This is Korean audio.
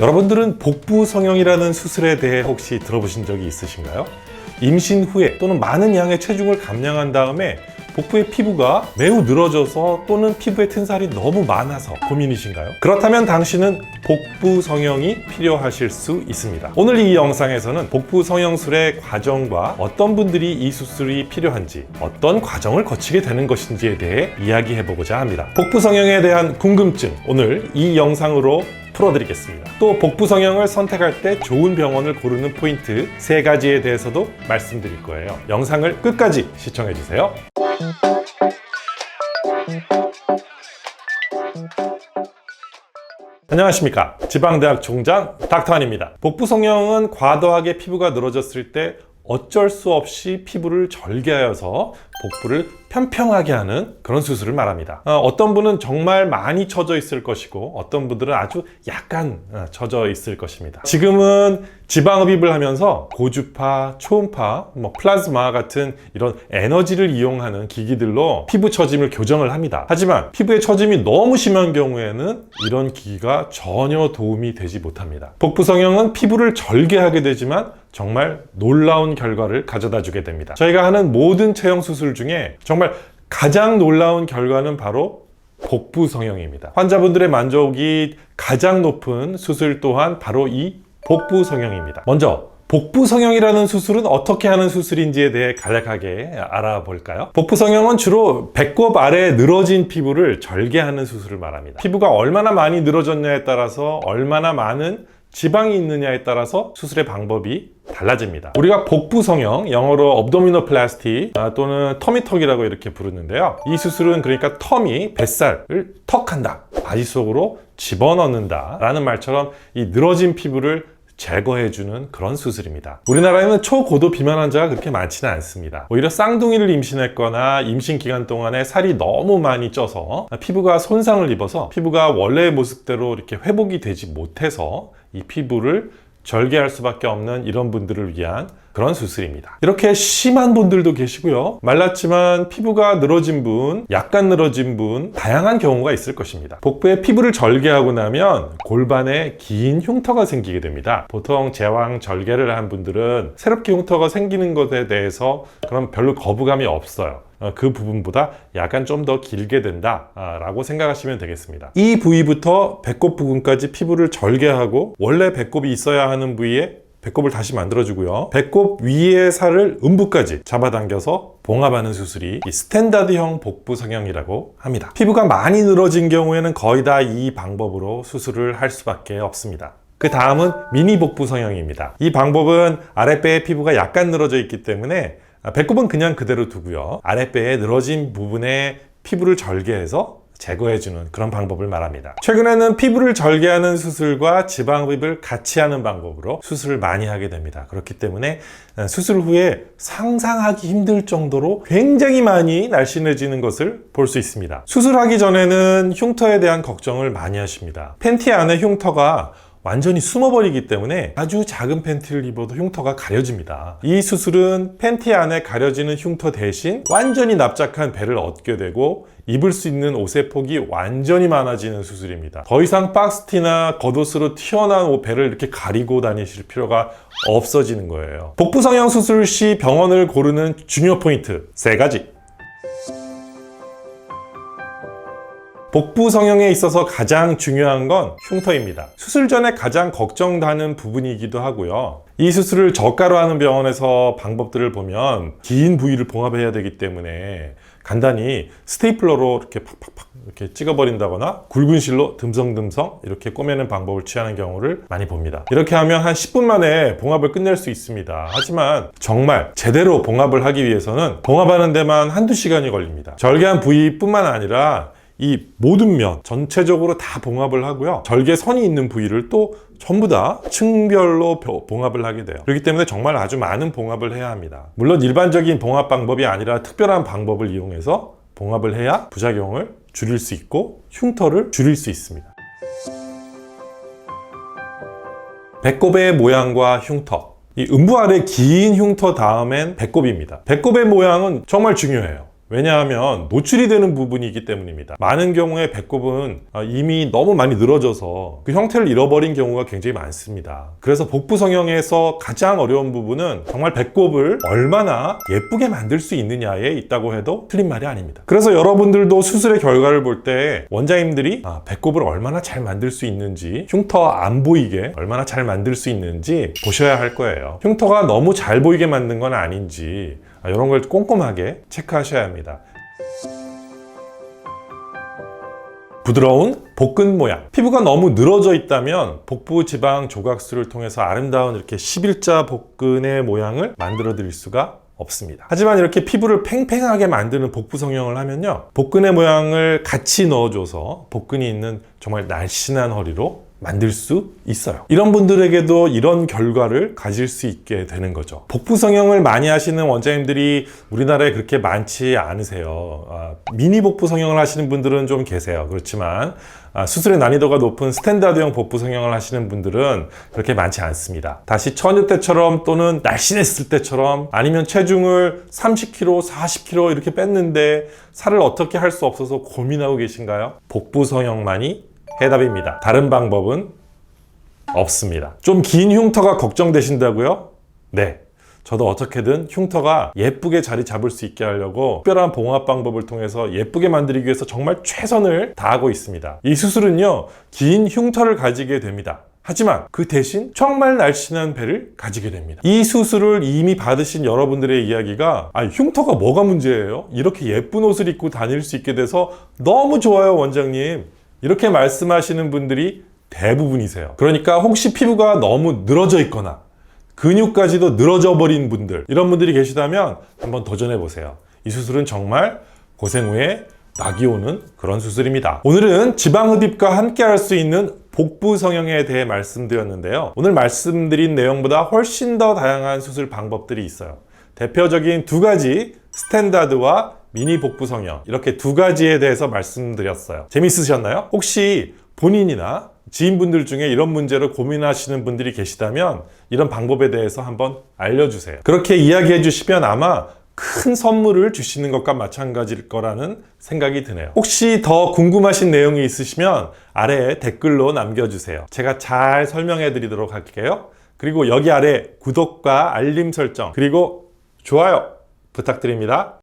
여러분들은 복부 성형이라는 수술에 대해 혹시 들어보신 적이 있으신가요? 임신 후에 또는 많은 양의 체중을 감량한 다음에 복부의 피부가 매우 늘어져서 또는 피부에 튼살이 너무 많아서 고민이신가요? 그렇다면 당신은 복부 성형이 필요하실 수 있습니다. 오늘 이 영상에서는 복부 성형술의 과정과 어떤 분들이 이 수술이 필요한지, 어떤 과정을 거치게 되는 것인지에 대해 이야기해보고자 합니다. 복부 성형에 대한 궁금증, 오늘 이 영상으로 풀어드리겠습니다. 또 복부 성형을 선택할 때 좋은 병원을 고르는 포인트 3가지에 대해서도 말씀드릴 거예요. 영상을 끝까지 시청해주세요. 안녕하십니까, 지방대학 총장 닥터한입니다. 복부 성형은 과도하게 피부가 늘어졌을 때 어쩔 수 없이 피부를 절개하여서 복부를 평평하게 하는 그런 수술을 말합니다. 어떤 분은 정말 많이 처져 있을 것이고 어떤 분들은 아주 약간 처져 있을 것입니다. 지금은 지방흡입을 하면서 고주파, 초음파, 플라즈마 같은 이런 에너지를 이용하는 기기들로 피부 처짐을 교정을 합니다. 하지만 피부의 처짐이 너무 심한 경우에는 이런 기기가 전혀 도움이 되지 못합니다. 복부 성형은 피부를 절개하게 되지만 정말 놀라운 결과를 가져다 주게 됩니다. 저희가 하는 모든 체형 수술 중에 정말 가장 놀라운 결과는 바로 복부 성형입니다. 환자분들의 만족이 가장 높은 수술 또한 바로 이 복부 성형입니다. 먼저 복부 성형이라는 수술은 어떻게 하는 수술인지에 대해 간략하게 알아볼까요? 복부 성형은 주로 배꼽 아래 늘어진 피부를 절개하는 수술을 말합니다. 피부가 얼마나 많이 늘어졌냐에 따라서 얼마나 많은 지방이 있느냐에 따라서 수술의 방법이 달라집니다. 우리가 복부 성형, 영어로 업도미노플라스티 또는 터미턱이라고 이렇게 부르는데요. 이 수술은 그러니까 터미, 뱃살을 턱한다, 바지 속으로 집어넣는다 라는 말처럼 이 늘어진 피부를 제거해주는 그런 수술입니다. 우리나라에는 초고도 비만 환자가 그렇게 많지는 않습니다. 오히려 쌍둥이를 임신했거나 임신 기간 동안에 살이 너무 많이 쪄서 피부가 손상을 입어서 피부가 원래의 모습대로 이렇게 회복이 되지 못해서 이 피부를 절개할 수밖에 없는 이런 분들을 위한 그런 수술입니다. 이렇게 심한 분들도 계시고요, 말랐지만 피부가 늘어진 분, 약간 늘어진 분, 다양한 경우가 있을 것입니다. 복부에 피부를 절개하고 나면 골반에 긴 흉터가 생기게 됩니다. 보통 제왕 절개를 한 분들은 새롭게 흉터가 생기는 것에 대해서 그럼 별로 거부감이 없어요. 그 부분보다 약간 좀 더 길게 된다 라고 생각하시면 되겠습니다. 이 부위부터 배꼽 부분까지 피부를 절개하고 원래 배꼽이 있어야 하는 부위에 배꼽을 다시 만들어주고요, 배꼽 위의 살을 음부까지 잡아당겨서 봉합하는 수술이 이 스탠다드형 복부 성형이라고 합니다. 피부가 많이 늘어진 경우에는 거의 다 이 방법으로 수술을 할 수밖에 없습니다. 그 다음은 미니 복부 성형입니다. 이 방법은 아랫배의 피부가 약간 늘어져 있기 때문에 배꼽은 그냥 그대로 두고요, 아랫배에 늘어진 부분에 피부를 절개해서 제거해주는 그런 방법을 말합니다. 최근에는 피부를 절개하는 수술과 지방흡입을 같이 하는 방법으로 수술을 많이 하게 됩니다. 그렇기 때문에 수술 후에 상상하기 힘들 정도로 굉장히 많이 날씬해지는 것을 볼 수 있습니다. 수술하기 전에는 흉터에 대한 걱정을 많이 하십니다. 팬티 안에 흉터가 완전히 숨어버리기 때문에 아주 작은 팬티를 입어도 흉터가 가려집니다. 이 수술은 팬티 안에 가려지는 흉터 대신 완전히 납작한 배를 얻게 되고 입을 수 있는 옷의 폭이 완전히 많아지는 수술입니다. 더 이상 박스티나 겉옷으로 튀어나온 배를 이렇게 가리고 다니실 필요가 없어지는 거예요. 복부 성형 수술 시 병원을 고르는 중요 포인트 3가지. 복부 성형에 있어서 가장 중요한 건 흉터입니다. 수술 전에 가장 걱정되는 부분이기도 하고요. 이 수술을 저가로 하는 병원에서 방법들을 보면 긴 부위를 봉합해야 되기 때문에 간단히 스테이플러로 이렇게 팍팍팍 이렇게 찍어버린다거나 굵은 실로 듬성듬성 이렇게 꼬매는 방법을 취하는 경우를 많이 봅니다. 이렇게 하면 한 10분 만에 봉합을 끝낼 수 있습니다. 하지만 정말 제대로 봉합을 하기 위해서는 봉합하는 데만 한두 시간이 걸립니다. 절개한 부위뿐만 아니라 이 모든 면 전체적으로 다 봉합을 하고요, 절개선이 있는 부위를 또 전부 다 층별로 봉합을 하게 돼요. 그렇기 때문에 정말 아주 많은 봉합을 해야 합니다. 물론 일반적인 봉합 방법이 아니라 특별한 방법을 이용해서 봉합을 해야 부작용을 줄일 수 있고 흉터를 줄일 수 있습니다. 배꼽의 모양과 흉터, 이 음부 아래 긴 흉터 다음엔 배꼽입니다. 배꼽의 모양은 정말 중요해요. 왜냐하면 노출이 되는 부분이기 때문입니다. 많은 경우에 배꼽은 이미 너무 많이 늘어져서 그 형태를 잃어버린 경우가 굉장히 많습니다. 그래서 복부 성형에서 가장 어려운 부분은 정말 배꼽을 얼마나 예쁘게 만들 수 있느냐에 있다고 해도 틀린 말이 아닙니다. 그래서 여러분들도 수술의 결과를 볼 때 원장님들이 배꼽을 얼마나 잘 만들 수 있는지, 흉터 안 보이게 얼마나 잘 만들 수 있는지 보셔야 할 거예요. 흉터가 너무 잘 보이게 만든 건 아닌지 이런 걸 꼼꼼하게 체크하셔야 합니다. 부드러운 복근 모양. 피부가 너무 늘어져 있다면 복부 지방 조각수를 통해서 아름다운 이렇게 11자 복근의 모양을 만들어 드릴 수가 없습니다. 하지만 이렇게 피부를 팽팽하게 만드는 복부 성형을 하면요, 복근의 모양을 같이 넣어줘서 복근이 있는 정말 날씬한 허리로 만들 수 있어요. 이런 분들에게도 이런 결과를 가질 수 있게 되는 거죠. 복부 성형을 많이 하시는 원장님들이 우리나라에 그렇게 많지 않으세요. 미니 복부 성형을 하시는 분들은 좀 계세요. 그렇지만 수술의 난이도가 높은 스탠다드형 복부 성형을 하시는 분들은 그렇게 많지 않습니다. 다시 처녀 때처럼 또는 날씬했을 때처럼, 아니면 체중을 30kg, 40kg 이렇게 뺐는데 살을 어떻게 할 수 없어서 고민하고 계신가요? 복부 성형만이 해답입니다. 다른 방법은 없습니다. 좀 긴 흉터가 걱정되신다고요? 네. 저도 어떻게든 흉터가 예쁘게 자리 잡을 수 있게 하려고 특별한 봉합 방법을 통해서 예쁘게 만들기 위해서 정말 최선을 다하고 있습니다. 이 수술은요, 긴 흉터를 가지게 됩니다. 하지만 그 대신 정말 날씬한 배를 가지게 됩니다. 이 수술을 이미 받으신 여러분들의 이야기가 흉터가 뭐가 문제예요? 이렇게 예쁜 옷을 입고 다닐 수 있게 돼서 너무 좋아요, 원장님. 이렇게 말씀하시는 분들이 대부분이세요. 그러니까 혹시 피부가 너무 늘어져 있거나 근육까지도 늘어져 버린 분들, 이런 분들이 계시다면 한번 도전해 보세요. 이 수술은 정말 고생 후에 낙이 오는 그런 수술입니다. 오늘은 지방 흡입과 함께 할 수 있는 복부 성형에 대해 말씀드렸는데요. 오늘 말씀드린 내용보다 훨씬 더 다양한 수술 방법들이 있어요. 대표적인 두 가지, 스탠다드와 미니 복부 성형, 이렇게 두 가지에 대해서 말씀드렸어요. 재밌으셨나요? 혹시 본인이나 지인분들 중에 이런 문제로 고민하시는 분들이 계시다면 이런 방법에 대해서 한번 알려주세요. 그렇게 이야기해 주시면 아마 큰 선물을 주시는 것과 마찬가지일 거라는 생각이 드네요. 혹시 더 궁금하신 내용이 있으시면 아래에 댓글로 남겨주세요. 제가 잘 설명해 드리도록 할게요. 그리고 여기 아래 구독과 알림 설정, 그리고 좋아요 부탁드립니다.